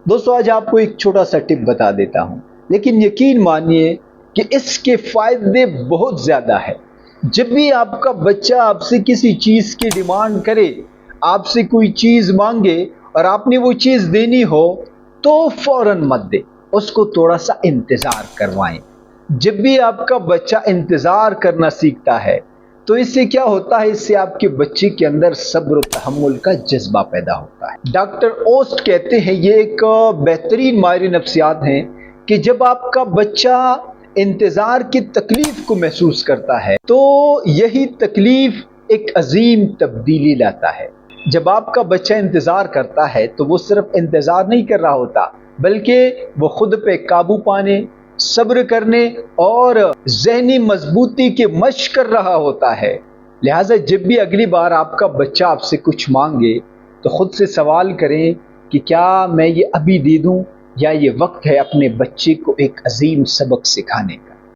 دوستو آج آپ کو ایک چھوٹا سا ٹپ بتا دیتا ہوں، لیکن یقین مانیے کہ اس کے فائدے بہت زیادہ ہیں۔ جب بھی آپ کا بچہ آپ سے کسی چیز کی ڈیمانڈ کرے، آپ سے کوئی چیز مانگے اور آپ نے وہ چیز دینی ہو تو فوراً مت دے، اس کو تھوڑا سا انتظار کروائیں۔ جب بھی آپ کا بچہ انتظار کرنا سیکھتا ہے تو اس سے کیا ہوتا ہے، اس سے آپ کے بچے کے اندر صبر و تحمل کا جذبہ پیدا ہوتا ہے۔ ڈاکٹر اوسٹ کہتے ہیں، یہ ایک بہترین ماہر نفسیات ہیں، کہ جب آپ کا بچہ انتظار کی تکلیف کو محسوس کرتا ہے تو یہی تکلیف ایک عظیم تبدیلی لاتا ہے۔ جب آپ کا بچہ انتظار کرتا ہے تو وہ صرف انتظار نہیں کر رہا ہوتا، بلکہ وہ خود پہ قابو پانے، صبر کرنے اور ذہنی مضبوطی کے مشق کر رہا ہوتا ہے۔ لہٰذا جب بھی اگلی بار آپ کا بچہ آپ سے کچھ مانگے تو خود سے سوال کریں کہ کیا میں یہ ابھی دے دوں، یا یہ وقت ہے اپنے بچے کو ایک عظیم سبق سکھانے کا۔